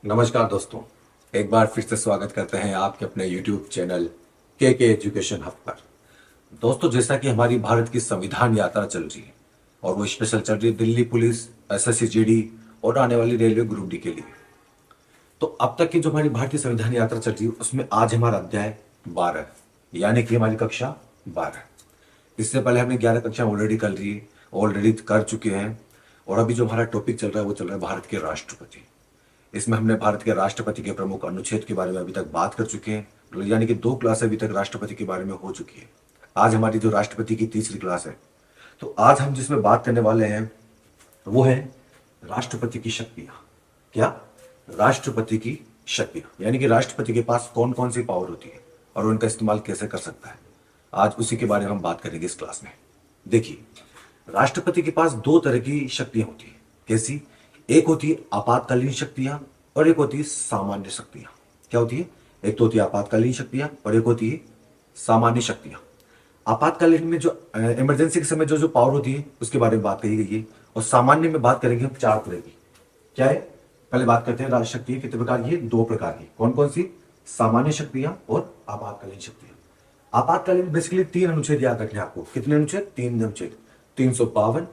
नमस्कार दोस्तों। एक बार फिर से स्वागत करते हैं आपके अपने YouTube चैनल के एजुकेशन हब पर। दोस्तों, जैसा कि हमारी भारत की संविधान यात्रा चल रही है और वो स्पेशल चल रही है दिल्ली पुलिस, एसएससी जीडी और आने वाली रेलवे ग्रुप डी के लिए। तो अब तक की जो हमारी भारतीय संविधान यात्रा चल रही है उसमें आज हमारा अध्याय 12, यानी कि हमारी कक्षा 12। इससे पहले हमने 11 कक्षा ऑलरेडी कर चुके हैं। और अभी जो हमारा टॉपिक चल रहा है वो चल रहा है भारत के राष्ट्रपति। इसमें हमने भारत के राष्ट्रपति के प्रमुख अनुच्छेद के बारे में अभी तक बात कर चुके हैं, यानी कि 2 क्लास अभी तक राष्ट्रपति के बारे में हो चुकी है। आज हमारी जो राष्ट्रपति की तीसरी क्लास है। तो आज हम जिसमें बात करने वाले हैं वो है राष्ट्रपति की शक्तियां। क्या? राष्ट्रपति की शक्तियां, यानी कि राष्ट्रपति के पास कौन कौन सी पावर होती है और उनका इस्तेमाल कैसे कर सकता है। आज उसी के बारे में हम बात करेंगे इस क्लास में। देखिए, राष्ट्रपति के पास 2 तरह की शक्तियां होती है। कैसी? एक होती है आपातकालीन शक्तियां और एक होती है सामान्य शक्तियां। क्या होती है? एक तो होती है आपातकालीन शक्तियां और एक होती है सामान्य शक्तियां। आपातकालीन में जो इमरजेंसी के समय जो जो पावर होती है उसके बारे में बात कही गई है। और सामान्य में बात करेंगे हम 4 तरह की। क्या है? पहले बात करते हैं राष्ट्र शक्ति कितने प्रकार की है। 2 प्रकार की। कौन कौन सी? सामान्य शक्तियां और आपातकालीन शक्तियां। आपातकालीन बेसिकली 3 अनुच्छेद याद रखने आपको। कितने अनुच्छेद? 3 अनुच्छेद। 352,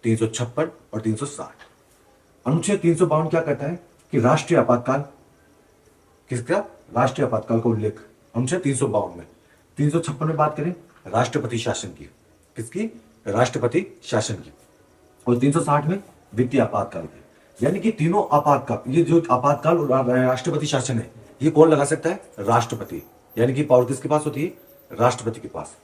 356 और 360। अनुच्छेद 352 क्या कहता है कि राष्ट्रीय आपातकाल, किसका? राष्ट्रीय आपातकाल का उल्लेख अनुच्छेद 352 में। 356 में बात करें राष्ट्रपति शासन की। किसकी? राष्ट्रपति शासन की। और 360 में वित्तीय आपातकाल की। यानी कि तीनों आपातकाल, ये जो आपातकाल और राष्ट्रपति शासन है ये कौन लगा सकता है? राष्ट्रपति। यानी कि पावर किसके पास होती है? राष्ट्रपति के पास।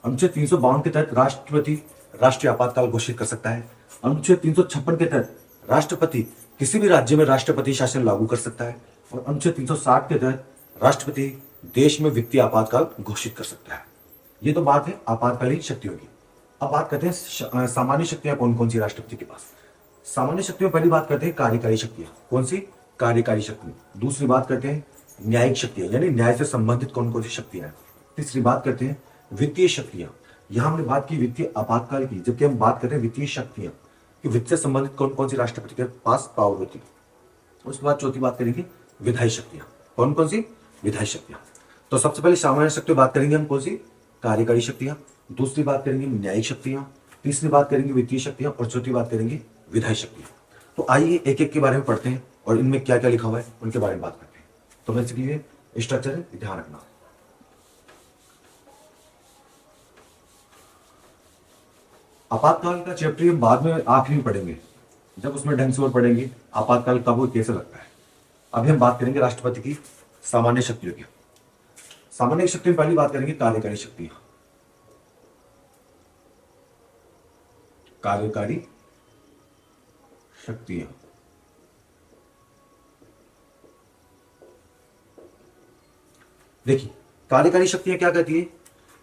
अनुच्छेद 352 के तहत राष्ट्रपति राष्ट्रीय आपातकाल घोषित कर सकता है। अनुच्छेद 356 के तहत राष्ट्रपति किसी भी राज्य में राष्ट्रपति शासन लागू कर सकता है। और अनुच्छेद 360 के तहत राष्ट्रपति देश में वित्तीय आपातकाल घोषित कर सकता है। ये तो बात है आपातकालीन शक्तियों की। अब बात करते हैं सामान्य शक्तियां कौन कौन सी राष्ट्रपति के पास। सामान्य शक्तियों पहली बात करते हैं कार्यकारी शक्तियां। कौन सी? कार्यकारी शक्ति। दूसरी बात करते हैं न्यायिक शक्तियां, यानी न्याय से संबंधित कौन कौन सी शक्तियां हैं। तीसरी बात करते हैं वित्तीय शक्तियां। यहां हमने बात की वित्तीय आपातकाल की, जबकि हम बात करते हैं वित्तीय शक्तियां कि वित्त से संबंधित कौन कौन सी राष्ट्रपति के पास पावर होती है। उसके बाद चौथी बात करेंगे विधायी शक्तियां। कौन कौन सी? विधायी शक्तियां। तो सबसे पहले सामान्य शक्ति बात करेंगे हम। कौन सी? कार्यकारी शक्तियां। दूसरी बात करेंगे न्यायिक शक्तियां। तीसरी बात करेंगे वित्तीय शक्तियां और चौथी बात करेंगे विधायी शक्तियां। तो आइए एक एक के बारे में पढ़ते हैं और इनमें क्या क्या लिखा हुआ है उनके बारे में बात करते हैं। तो बेसिकली ये स्ट्रक्चर है, ध्यान रखना। आपातकाल का चैप्टर हम बाद में आखिरी में पढ़ेंगे, जब उसमें ढंग से और पढ़ेंगे आपातकाल कब और कैसे लगता है। अभी हम बात करेंगे राष्ट्रपति की सामान्य शक्तियों की। सामान्य शक्ति में पहली बात करेंगे कार्यकारी शक्तियां। कार्यकारी शक्तियां। देखिए, कार्यकारी शक्तियां क्या कहती है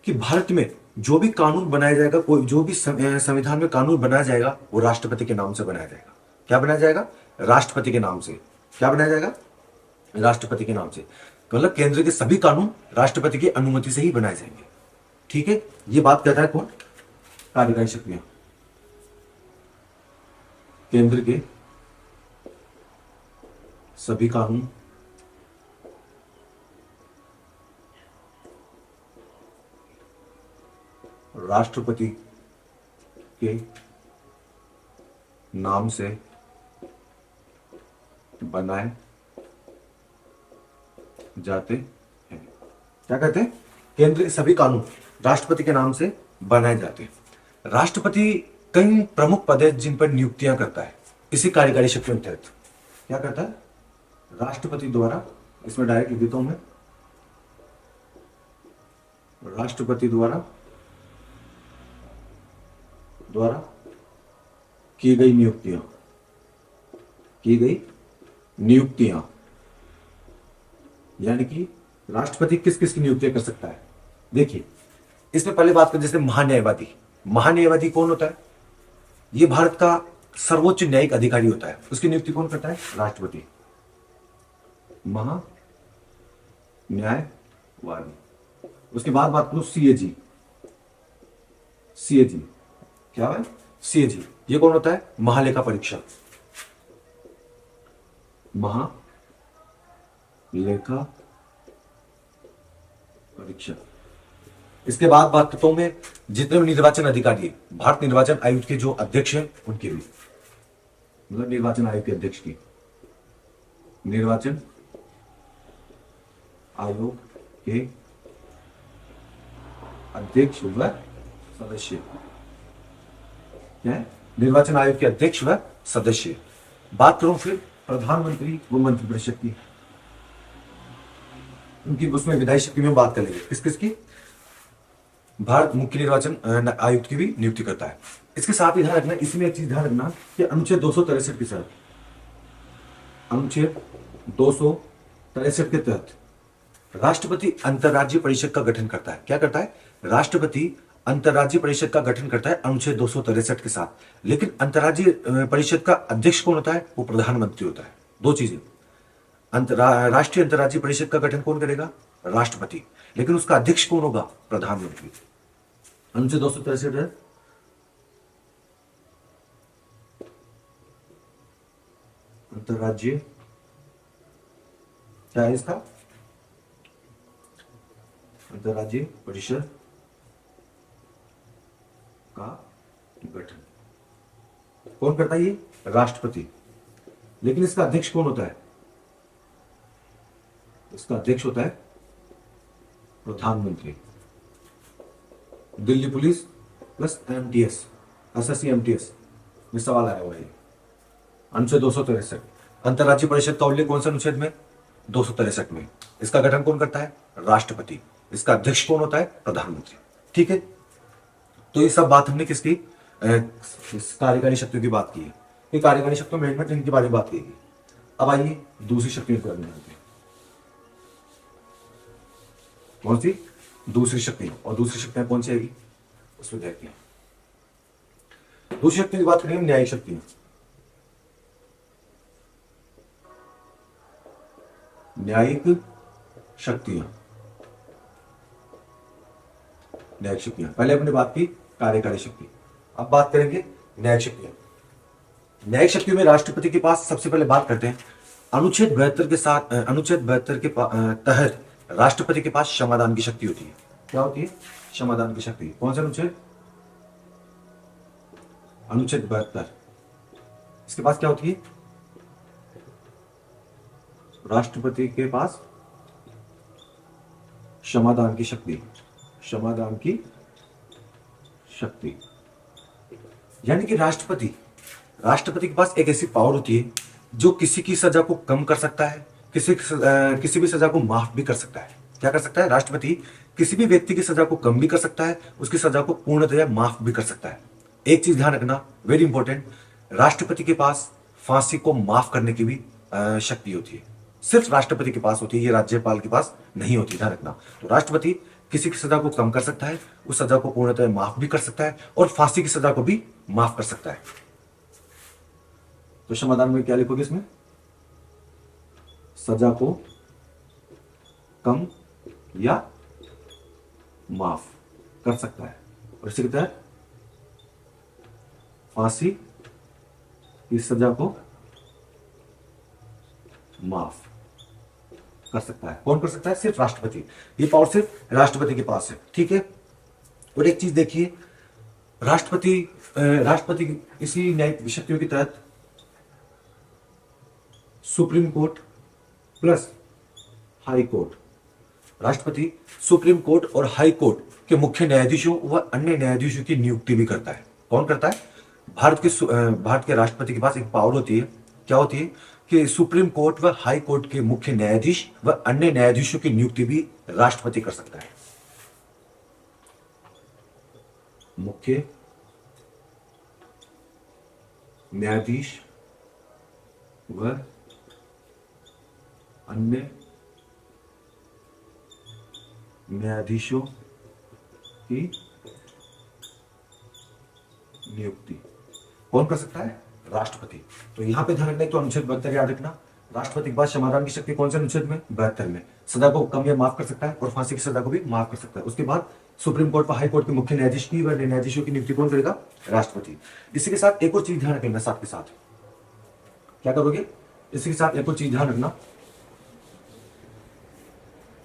कि भारत में जो भी कानून बनाया जाएगा, कोई जो भी संविधान में कानून बनाया जाएगा वो राष्ट्रपति के नाम से बनाया जाएगा। क्या बनाया जाएगा? राष्ट्रपति के नाम से। क्या बनाया जाएगा? राष्ट्रपति के नाम से। मतलब केंद्र के सभी कानून राष्ट्रपति की अनुमति से ही बनाए जाएंगे। ठीक है, ये बात कहता है कौन? कार्यकारी शक्तियां। केंद्र के सभी कानून राष्ट्रपति के नाम से बनाए जाते हैं। क्या कहते हैं? केंद्र के सभी कानून राष्ट्रपति के नाम से बनाए जाते हैं। राष्ट्रपति कई प्रमुख पद है जिन पर नियुक्तियां करता है इसी कार्यकारी शक्तियों के तहत। क्या करता है? राष्ट्रपति द्वारा, इसमें डायरेक्ट लिख देता हूं मैं, राष्ट्रपति द्वारा की गई नियुक्तियां, यानी कि राष्ट्रपति किस किस की नियुक्तियां कर सकता है। देखिए, इसमें पहले बात करें जैसे महान्यायवादी। महान्यायवादी कौन होता है? ये भारत का सर्वोच्च न्यायिक अधिकारी होता है। उसकी नियुक्ति कौन करता है? राष्ट्रपति। महान्यायवादी। उसके बाद बात करूं सीएजी। क्या है? सीएजी। ये कौन होता है? महालेखा परीक्षक। लेखा परीक्षक। इसके बाद बात करता हूं मैं जितने भी निर्वाचन अधिकारी हैं, भारत निर्वाचन आयोग के जो अध्यक्ष हैं उनके भी, मतलब निर्वाचन आयोग के अध्यक्ष की, निर्वाचन आयोग के अध्यक्ष व सदस्य, क्या है? निर्वाचन आयोग के अध्यक्ष व सदस्य। बात करूं फिर प्रधानमंत्री व मंत्रिपरिषद की, उनकी उसमें विधायी शक्ति में बात करेंगे। किस किस की? भारत मुख्य निर्वाचन आयुक्त की भी नियुक्ति करता है। इसके साथ ही ध्यान रखना, इसमें एक चीज ध्यान रखना कि अनुच्छेद 263 के साथ, अनुच्छेद 263 के तहत राष्ट्रपति अंतर्राज्यीय परिषद का गठन करता है। क्या करता है? राष्ट्रपति अंतर्राज्यीय परिषद का गठन करता है अनुच्छेद 263 के साथ। लेकिन अंतर्राज्यीय परिषद का अध्यक्ष कौन होता है? वो प्रधानमंत्री होता है। दो चीजें, राष्ट्रीय अंतर्राज्यीय परिषद का गठन कौन करेगा? राष्ट्रपति। लेकिन उसका अध्यक्ष कौन होगा? प्रधानमंत्री। अनुच्छेद 263 है अंतर्राज्यीय, क्या है इसका? अंतर्राज्यीय परिषद का गठन कौन करता है? ये राष्ट्रपति। लेकिन इसका अध्यक्ष कौन होता है? इसका अध्यक्ष होता है प्रधानमंत्री। Delhi police plus MTS, SSC MTS में सवाल आया हुआ है। अनुच्छेद 263 अंतर्राज्यीय परिषद का उल्लेख कौन सा अनुच्छेद में? 263 में। इसका गठन कौन करता है? राष्ट्रपति। इसका अध्यक्ष कौन होता है? प्रधानमंत्री। ठीक है, तो ये सब बात हमने किसकी? कार्यकारी शक्तियों की बात की है। ये कार्यकारी शक्तियों मैनेजमेंट इनके बारे में बात की। अब आइए दूसरी शक्तियों के बारे में जानते हैं। कौन सी? दूसरी शक्ति। और दूसरी शक्तियां कौन सी आएगी उसमें देखते हैं। दूसरी शक्ति की बात करेंगे न्यायिक शक्ति। न्यायिक शक्तियां, न्यायिक शक्तियां। पहले हमने बात की कार्यकारी शक्ति, अब बात करेंगे न्यायिक शक्तियां। न्यायिक शक्ति में राष्ट्रपति के पास सबसे पहले बात करते हैं अनुच्छेद 72 के साथ, अनुच्छेद 72 के तहत राष्ट्रपति के पास क्षमादान की शक्ति होती है। क्या होती है? क्षमादान की शक्ति। कौन सा अनुच्छेद? अनुच्छेद 72। इसके पास क्या होती है? राष्ट्रपति के पास क्षमादान की शक्ति, क्षमादान की शक्ति। यानी कि राष्ट्रपति के पास एक ऐसी पावर होती है जो किसी की सजा को कम कर सकता है, किसी भी सजा को माफ भी कर सकता है। क्या कर सकता है? राष्ट्रपति किसी भी व्यक्ति की सजा को कम भी कर सकता है, उसकी सजा को पूर्णतः माफ भी कर सकता है। एक चीज ध्यान रखना, वेरी इंपॉर्टेंट, राष्ट्रपति के पास फांसी को माफ करने की भी शक्ति होती है। सिर्फ राष्ट्रपति के पास होती है, ये राज्यपाल के पास नहीं होती, ध्यान रखना। तो राष्ट्रपति किसी की सजा को कम कर सकता है, उस सजा को पूर्णतः माफ भी कर सकता है, और फांसी की सजा को भी माफ कर सकता है। तो क्षमादान में क्या लिखोगे? इसमें सजा को कम या माफ कर सकता है, और इसी के तहत फांसी की सजा को माफ कर सकता है। कौन कर सकता है? सिर्फ राष्ट्रपति। ये पावर सिर्फ राष्ट्रपति के पास है। ठीक है, और एक चीज देखिए, राष्ट्रपति इसी न्यायिक शक्तियों के तहत supreme court plus high court, राष्ट्रपति सुप्रीम कोर्ट और हाई कोर्ट के मुख्य न्यायाधीशों व अन्य न्यायाधीशों की नियुक्ति भी करता है। कौन करता है? भारत के राष्ट्रपति के पास एक पावर होती है। क्या होती है? कि सुप्रीम कोर्ट व हाई कोर्ट के मुख्य न्यायाधीश व अन्य न्यायाधीशों की नियुक्ति भी राष्ट्रपति कर सकता है। मुख्य न्यायाधीश व अन्य न्यायाधीशों की नियुक्ति कौन कर सकता है? राष्ट्रपति। तो यहां पे ध्यान रखना है, तो अनुच्छेद 72 याद रखना। राष्ट्रपति के पास क्षमादान की शक्ति कौन से अनुच्छेद में? 72 में। सजा को कम या माफ कर सकता है, और फांसी की सजा को भी माफ कर सकता है। उसके बाद सुप्रीम कोर्ट व हाई कोर्ट के मुख्य न्यायाधीश की व न्यायाधीशों की नियुक्ति कौन करेगा? राष्ट्रपति। इसी के साथ एक और चीज ध्यान रखना, साथ के साथ क्या करोगे? इसी के साथ एक और चीज ध्यान रखना,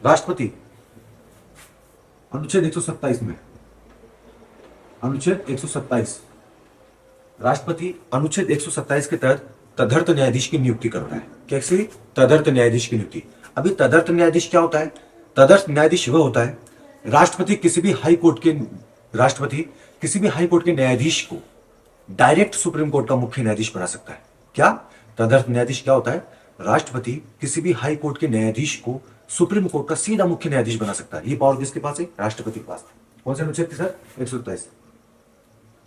राष्ट्रपति अनुच्छेद 127 में, अनुच्छेद 127, राष्ट्रपति अनुच्छेद 127 के तहत तदर्थ न्यायाधीश की नियुक्ति करता है। कैसे? तदर्थ न्यायाधीश की नियुक्ति। अभी तदर्थ न्यायाधीश क्या होता है? तदर्थ न्यायाधीश वह होता है, राष्ट्रपति किसी भी हाई कोर्ट के, राष्ट्रपति किसी भी हाई कोर्ट के न्यायाधीश को डायरेक्ट सुप्रीम कोर्ट का मुख्य न्यायाधीश बना सकता है। क्या? तदर्थ न्यायाधीश क्या होता है? राष्ट्रपति किसी भी हाई कोर्ट के न्यायाधीश को सुप्रीम कोर्ट का सीधा मुख्य न्यायाधीश बना सकता है। ये पावर किसके पास है? राष्ट्रपति के पास। कौन से अनुच्छेद के सर? 127।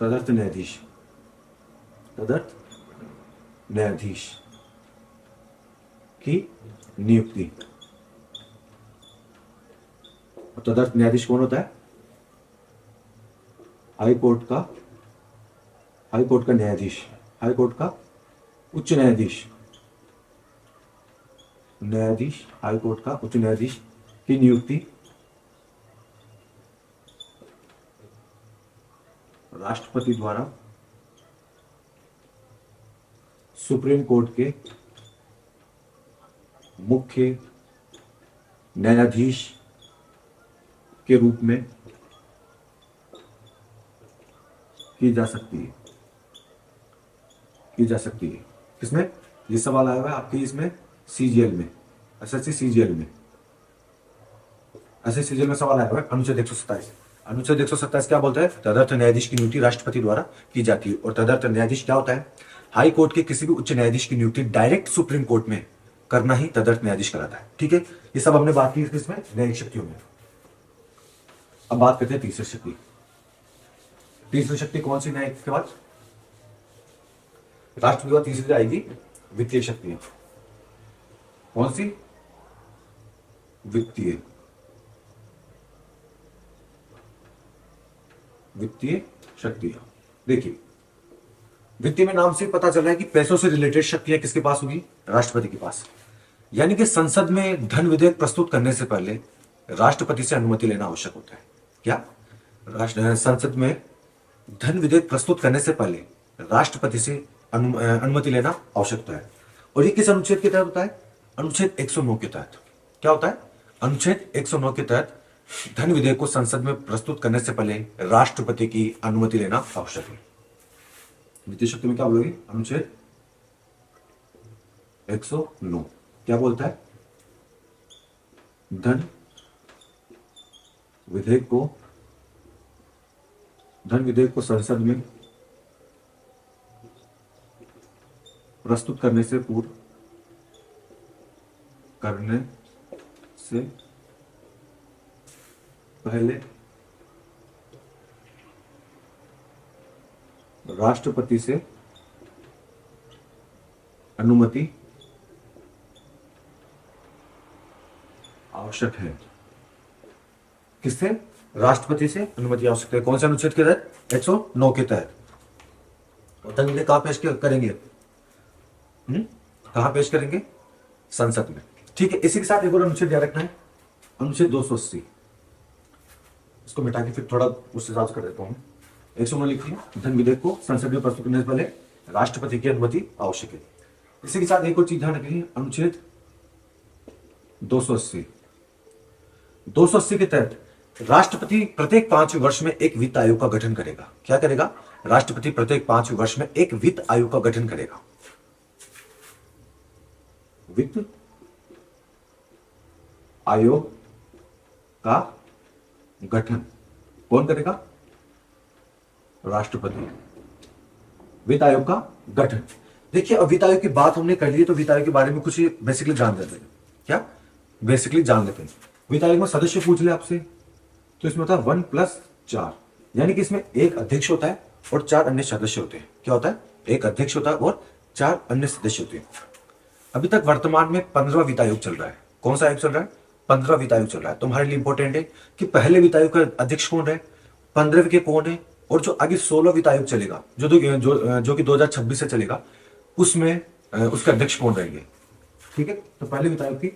तदर्थ न्यायाधीश, तदर्थ न्यायाधीश की नियुक्ति। तदर्थ न्यायाधीश कौन होता है? हाई कोर्ट का न्यायाधीश, हाई कोर्ट का उच्च न्यायाधीश, हाई कोर्ट का उच्च न्यायाधीश की नियुक्ति राष्ट्रपति द्वारा सुप्रीम कोर्ट के मुख्य न्यायाधीश के रूप में की जा सकती है, किसमें? ये सवाल आया हुआ है आपके इसमें सीजीएल में, एसएससी सीजीएल में, सवाल आया हुआ है। अनुच्छेद 127, अनुच्छेद 127 क्या बोलता है? तदर्थ न्यायाधीश की नियुक्ति राष्ट्रपति द्वारा की जाती है। और तदर्थ न्यायाधीश क्या होता है? हाई कोर्ट के किसी भी उच्च न्यायाधीश की नियुक्ति डायरेक्ट सुप्रीम कोर्ट में करना ही तदर्थ न्यायाधीश कराता है। ठीक है, ये सब हमने बात की इसमें न्यायिक शक्तियों में। अब बात करते हैं तीसरी शक्ति। तीसरी शक्ति कौन सी न्यायिक के बाद? राष्ट्रपति के बाद तीसरी आएगी वित्तीय शक्तियां। कौन सी? वित्तीय शक्तियां। देखिए, वित्तीय में नाम से पता चल रहा है कि पैसों से रिलेटेड शक्तियां किसके पास होगी? राष्ट्रपति के पास। यानी कि संसद में धन विधेयक प्रस्तुत करने से पहले राष्ट्रपति से अनुमति लेना आवश्यक होता है। क्या? संसद में धन विधेयक प्रस्तुत करने से पहले राष्ट्रपति से अनुमति लेना आवश्यक होता है। और ये किस अनुच्छेद के तहत होता है? अनुच्छेद 109 के तहत। क्या होता है? अनुच्छेद 109 के तहत धन विधेयक को संसद में प्रस्तुत करने से पहले राष्ट्रपति की अनुमति लेना आवश्यक है। वित्तीय शक्ति में क्या बोलोगे? अनुच्छेद 109 क्या बोलता है? धन विधेयक को संसद में प्रस्तुत करने से पहले राष्ट्रपति से अनुमति आवश्यक है। किससे? राष्ट्रपति से अनुमति आवश्यक है। कौन से अनुच्छेद के तहत? 109 के तहत। और धन विधेयक कहां पेश करेंगे? कहां पेश करेंगे? संसद में। ठीक है, इसी के साथ एक और अनुच्छेद याद रखना है, अनुच्छेद 280। इसको मिटा के फिर थोड़ा उससे हिसाब से कर देता हूं। 109 लिखिए, धन विधेयक को संसद में प्रस्तुत करने से पहले राष्ट्रपति की अनुमति आवश्यक है। इसी के साथ एक और चीज ध्यान रखिए, अनुच्छेद 280। 280 के तहत राष्ट्रपति प्रत्येक 5 वर्ष में एक वित्त आयोग का गठन करेगा। क्या करेगा? राष्ट्रपति प्रत्येक 5 वर्ष में एक वित्त आयोग का गठन करेगा। वित्त आयोग का गठन कौन करेगा? राष्ट्रपति। वित्त आयोग का गठन। देखिए, अब वित्त आयोग की बात हमने कर ली, तो वित्त आयोग के बारे में कुछ बेसिकली जान लेते हैं। क्या? बेसिकली जान लेते हैं। वित्त आयोग में सदस्य पूछ ले आपसे, तो इसमें होता है 1+4, यानी कि इसमें एक अध्यक्ष होता है और 4 अन्य सदस्य होते हैं। क्या होता है? एक अध्यक्ष होता है और 4 अन्य सदस्य होते हैं। अभी तक वर्तमान में 15वां वित्त आयोग चल रहा है। कौन सा आयोग चल रहा है? 15वां वित्त आयोग चल रहा है। तुम्हारे लिए इंपॉर्टेंट है कि पहले वित्त आयोग का अध्यक्ष कौन है, 15वें के कौन है, और जो आगे 16वां वित्त आयोग चलेगा, जो कि 2026 से चलेगा, उसमें उसके अध्यक्ष कौन रहेंगे। ठीक है, तो पहले वित्त आयोग की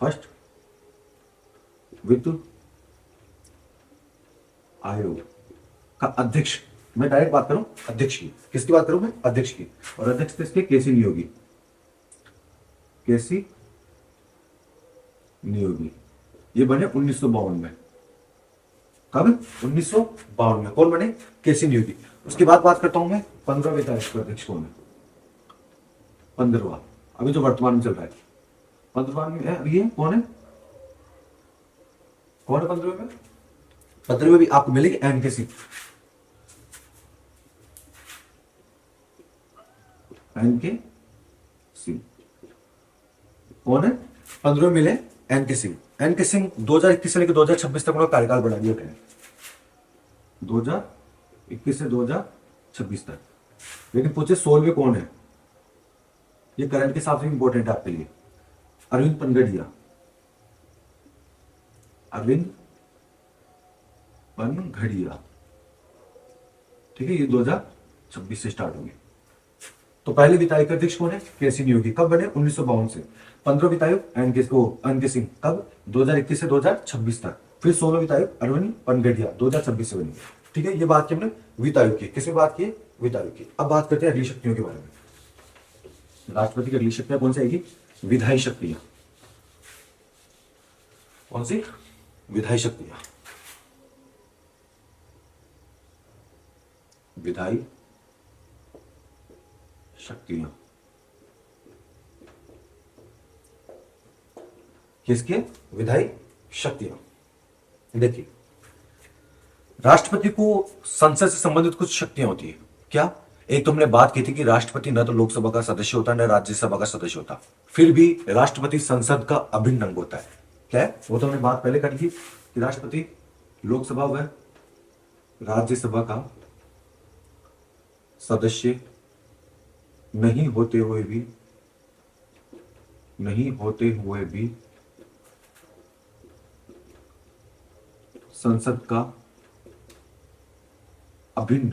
फर्स्ट वित्त आयोग का अध्यक्ष, मैं डायरेक्ट बात करूं अध्यक्ष की। किसकी बात करूं मैं? अध्यक्ष की। और अध्यक्ष किसके? केसी नियोगी। केसी नियोगी। ये बने 1952 में। कब? 1952 में। कौन बने? केसी नियोगी। उसके बाद बात करता हूं मैं 15वें तारीख का अध्यक्ष कौन है? 15वां, अभी जो वर्तमान में चल रहा है 15वां में है। अभी ये कौन है? कौन है 15वें में? 15वें भी आपको मिलेगी एन के सिंह। एन के सिंह कौन है? 15वें मिले एन के सिंह। एन के सिंह 2021 से लेकर 2026 तक उन्होंने कार्यकाल बढ़ा दिया गया, 2021 से 2026 तक। लेकिन पूछे 16वें कौन है? ये करंट के हिसाब से इंपॉर्टेंट है आपके लिए। अरविंद पनगड़िया। अरविंद पनगड़िया, ठीक है। ये 2026 से स्टार्ट होंगे। तो पहले वित्त आयोग के अध्यक्ष कौन है? केसी नियोगी। कब बने? 1952 से। 15 वित्त आयोग एन के सिंह। कब? 2021 से 2026 तक। फिर 16 वित्त आयोग अरविंद पनगड़िया 2026 से बनेंगे, ठीक है। ये बात की हमने वित्त आयोग की। किसमें बात की? वित्त आयोग की। अब बात करते हैं अगली शक्तियों के बारे में। राष्ट्रपति की अगली शक्तियां कौन सी आएगी? विधायी शक्तियां। कौन सी? विधायी शक्तियां। विधायी शक्तियां किसके? विधायी शक्तियां। देखिए, राष्ट्रपति को संसद से संबंधित कुछ शक्तियां होती है। क्या? एक तो हमने बात की थी कि राष्ट्रपति न तो लोकसभा का सदस्य होता न राज्यसभा का सदस्य होता, फिर भी राष्ट्रपति संसद का अभिन्न अंग होता है। क्या है वो? तो हमने बात पहले कर ली कि राष्ट्रपति लोकसभा व राज्यसभा का सदस्य नहीं होते हुए भी संसद का अभिन्न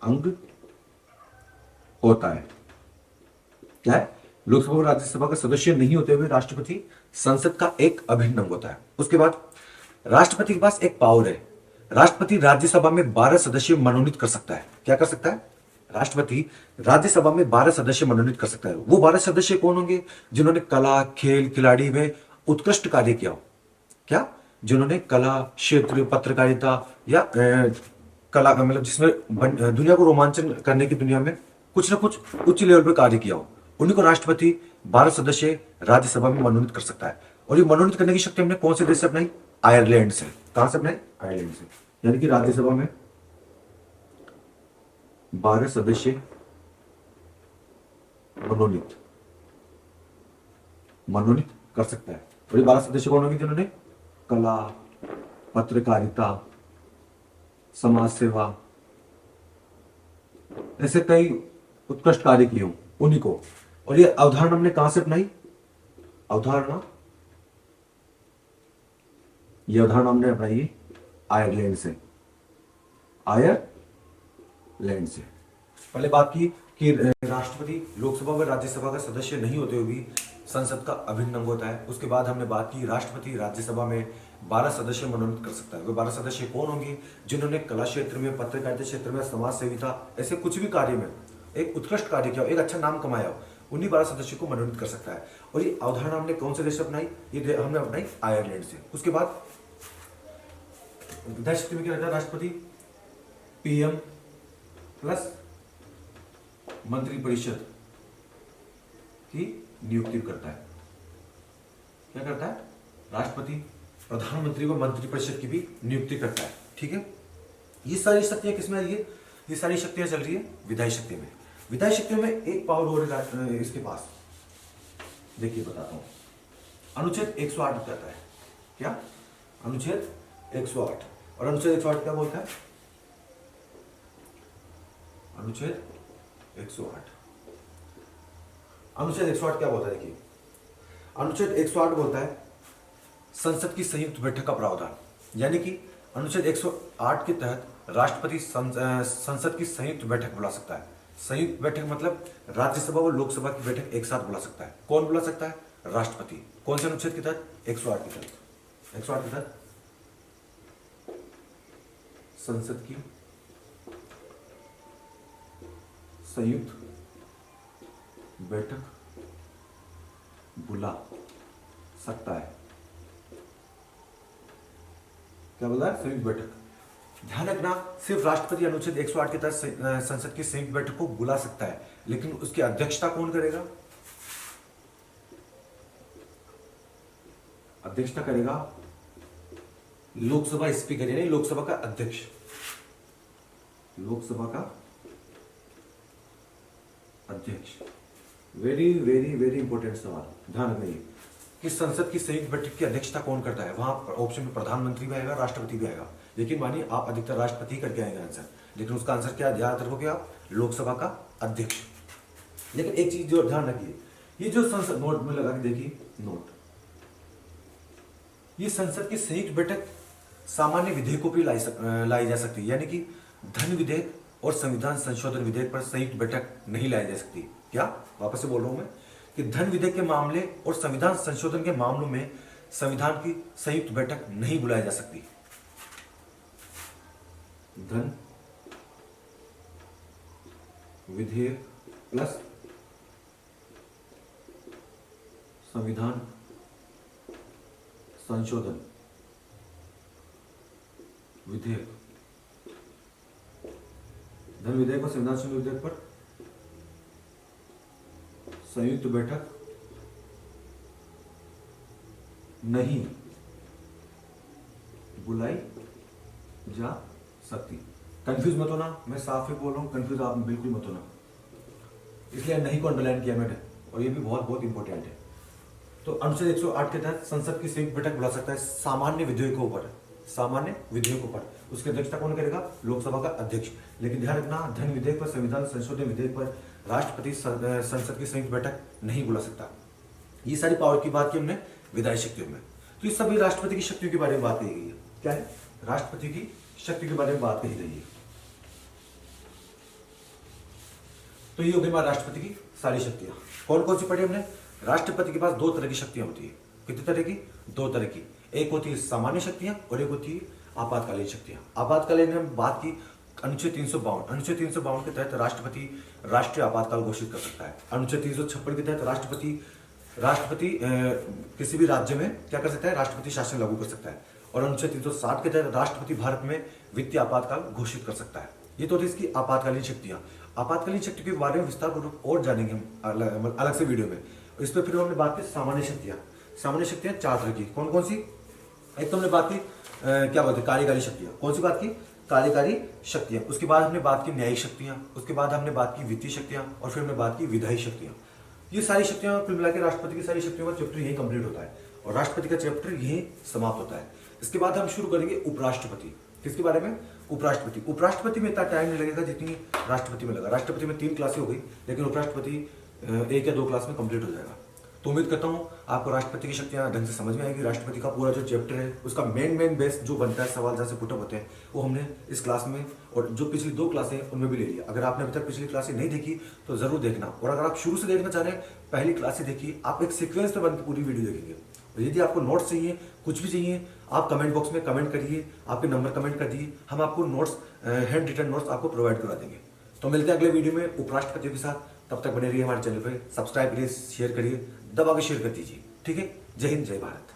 अंग होता है। क्या है? लोकसभा और राज्यसभा का सदस्य नहीं होते हुए राष्ट्रपति संसद का एक अभिन्न अंग होता है। उसके बाद राष्ट्रपति के पास एक पावर है। राष्ट्रपति राज्यसभा में 12 सदस्य मनोनीत कर सकता है। क्या कर सकता है? राष्ट्रपति राज्यसभा में 12 सदस्य मनोनीत कर सकता है। वो 12 सदस्य कौन होंगे? जिन्होंने कला, खेल, खिलाड़ी में उत्कृष्ट कार्य किया हो। क्या? जिन्होंने कला क्षेत्र, पत्रकारिता या कला मतलब जिसमें दुनिया को रोमांचन करने की दुनिया में कुछ ना कुछ उच्च लेवल पर कार्य किया हो, उन्हीं को राष्ट्रपति 12 सदस्य राज्यसभा में मनोनीत कर सकता है। और ये मनोनीत करने की शक्ति हमने कौन से देश से अपनाई? आयरलैंड से। कहां से अपनाई? आयरलैंड से। यानी कि राज्यसभा में 12 सदस्य मनोनीत कर सकता है। और ये 12 सदस्य कौन होंगे? जिन्होंने कला, पत्रकारिता, समाज सेवा ऐसे कई उत्कृष्ट कार्य किए हों, उन्हीं को। और ये अवधारणा हमने कहां से अपनाई? ये अवधारणा हमने अपनाई है आयरलैंड से। आयरलैंड से। पहले बात की कि राष्ट्रपति लोकसभा व राज्यसभा का सदस्य नहीं होते हुए भी संसद का अभिन्न अंग होता है। उसके बाद हमने बात की राष्ट्रपति राज्यसभा में 12 सदस्य मनोनीत कर सकता है। वे 12 सदस्य कौन होंगे? जिन्होंने कला क्षेत्र में, पत्रकारिता क्षेत्र में, समाज सेविता ऐसे कुछ भी कार्य में एक उत्कृष्ट कार्य किया हो, एक अच्छा नाम कमाया हो, उन्हीं 12 सदस्यों को मनोनीत कर सकता है। और ये अवधारणा हमने कौन से देश से अपनाई? ये हमने अपनाई आयरलैंड से। उसके बाद विधायी शक्ति में क्या रहता है? राष्ट्रपति पीएम प्लस मंत्रिपरिषद की नियुक्ति करता है। क्या करता है? राष्ट्रपति प्रधानमंत्री को मंत्रिपरिषद की भी नियुक्ति करता है, ठीक है। ये सारी शक्तियां किसमें आ रही है? ये सारी शक्तियां चल रही है विधायी शक्ति में। विधायी शक्तियों में एक पावर और इसके पास, देखिए बताता हूं। अनुच्छेद 108 कहता है। क्या? अनुच्छेद 108। और अनुच्छेद 108 क्या बोलता है? अनुच्छेद 108 क्या बोलता है? देखिए, अनुच्छेद 108 बोलता है संसद की संयुक्त बैठक का प्रावधान। यानी कि अनुच्छेद 108 के तहत राष्ट्रपति संसद की संयुक्त बैठक बुला सकता है। संयुक्त बैठक मतलब राज्यसभा और लोकसभा की बैठक एक साथ बुला सकता है। कौन बुला सकता है? राष्ट्रपति। कौन से अनुच्छेद के तहत? 108 के तहत। 108 के तहत संसद की संयुक्त बैठक बुला सकता है। क्या बोला? संयुक्त बैठक। ध्यान रखना, सिर्फ राष्ट्रपति अनुच्छेद 108 के तहत संसद की संयुक्त बैठक को बुला सकता है, लेकिन उसकी अध्यक्षता कौन करेगा? अध्यक्षता करेगा लोकसभा स्पीकर, यानी लोकसभा का अध्यक्ष। लोकसभा का अध्यक्ष। वेरी वेरी वेरी इंपॉर्टेंट सवाल, ध्यान रखना ये कि संसद की संयुक्त बैठक की अध्यक्षता कौन करता है। वहां ऑप्शन में प्रधानमंत्री भी आएगा, राष्ट्रपति भी आएगा, लेकिन मानिए आप अधिकतर राष्ट्रपति करके आएंगे आंसर, लेकिन उसका आंसर क्या याद रखोगे आप? लोकसभा का अध्यक्ष। लेकिन एक चीज जो ध्यान रखिए, ये जो संसद, नोट में लगा के देखिए नोट, ये संसद की संयुक्त बैठक सामान्य विधेयकों पर लाई जा सकती है, यानी कि धन विधेयक और संविधान संशोधन विधेयक पर संयुक्त बैठक नहीं लाई जा सकती। क्या? वापस से बोल रहा हूं मैं कि धन विधेयक के मामले और संविधान संशोधन के मामलों में संविधान की संयुक्त बैठक नहीं बुलाई जा सकती। धन विधेयक प्लस संविधान संशोधन विधेयक, धन विधेयक और संविधान संशोधन विधेयक पर संयुक्त बैठक नहीं बुलाई जा सकती। कंफ्यूज मत होना, मैं साफ ही बोल रहा हूं, कंफ्यूज आप बिल्कुल मत होना, इसलिए नहीं को अंडरलाइन किया मैंने, और ये भी बहुत बहुत इंपॉर्टेंट है। तो अनुच्छेद 108 के तहत संसद की संयुक्त बैठक बुला सकता है सामान्य विधेयकों पर, सामान्य विधेयकों पर। उसकी अध्यक्षता कौन करेगा? लोकसभा का अध्यक्ष। लेकिन ध्यान रखना, धन विधेयक पर, संविधान संशोधन विधेयक पर राष्ट्रपति संसद की संयुक्त बैठक नहीं बुला सकता। ये सारी पावर की बात की हमने विधायी शक्तियों में। तो ये सभी राष्ट्रपति की शक्तियों के बारे में बात कही गई है। क्या है? राष्ट्रपति की शक्ति के बारे में बात कही गई है। तो ये हो गई राष्ट्रपति की सारी शक्तियां। कौन कौन सी पढ़ी हमने? राष्ट्रपति के पास दो तरह की शक्तियां होती है। कितनी तरह की? दो तरह की। एक होती है सामान्य शक्तियां और एक होती है आपातकालीन शक्तियां। आपातकालीन में बात की अनुच्छेद 352। अनुच्छेद 352 के तहत राष्ट्रपति राष्ट्रीय आपातकाल घोषित कर सकता है। अनुच्छेद 356 के तहत राष्ट्रपति किसी भी राज्य में क्या कर सकता है? राष्ट्रपति शासन लागू कर सकता है। और अनुच्छेद 360 के तहत राष्ट्रपति भारत में वित्तीय आपातकाल घोषित कर सकता है। ये तो थी इसकी आपातकालीन शक्तियां। आपातकालीन शक्ति के बारे में विस्तार पूर्वक और जानेंगे हम अलग से वीडियो में। इस पर फिर हमने बात की सामान्य शक्तियां। सामान्य शक्तियां चार तरह की। कौन कौन सी? एक तो हमने बात की क्या बोलते हैं, कार्यकारी शक्तियां। कौन सी बात की? कार्यकारी शक्तियां। उसके बाद हमने बात की न्यायिक शक्तियां। उसके बाद हमने बात की वित्तीय शक्तियां, और फिर हमने बात की विधायी शक्तियां। ये सारी शक्तियां कुल मिला के राष्ट्रपति की सारी शक्तियों का चैप्टर यही कंप्लीट होता है, और राष्ट्रपति का चैप्टर यही समाप्त होता है। इसके बाद हम शुरू करेंगे उपराष्ट्रपति। किसके बारे में? उपराष्ट्रपति। उपराष्ट्रपति में इतना टाइम नहीं लगेगा जितनी राष्ट्रपति में लगा। राष्ट्रपति में 3 क्लासें हो गई, लेकिन उपराष्ट्रपति 1 या 2 क्लास में कंप्लीट हो जाएगा। तो उम्मीद करता हूं आपको राष्ट्रपति की शक्तियां ढंग से समझ में आएगी। राष्ट्रपति का पूरा जो चैप्टर है उसका मेन बेस जो बनता है, सवाल जहां से पुटअप होते हैं, वो हमने इस क्लास में और जो पिछली 2 क्लासें हैं उनमें भी ले लिया। अगर आपने अभी तक पिछली क्लासें नहीं देखी तो जरूर देखना, और अगर आप शुरू से देखना चाह रहे हैं पहली क्लासें देखिए, आप एक सीक्वेंस में बनकर पूरी वीडियो देखेंगे। और यदि आपको नोट्स चाहिए, कुछ भी चाहिए, आप कमेंट बॉक्स में कमेंट करिए, आपके नंबर कमेंट कर दिए, हम आपको नोट्स, हैंड रिटन नोट्स आपको प्रोवाइड करवा देंगे। तो मिलते हैं अगले वीडियो में उपराष्ट्रपतियों के साथ। तब तक बने रहिए हमारे चैनल पर, सब्सक्राइब करिए, शेयर करिए, दबा के शेयर कर दीजिए। ठीक है? जय हिंद, जय भारत।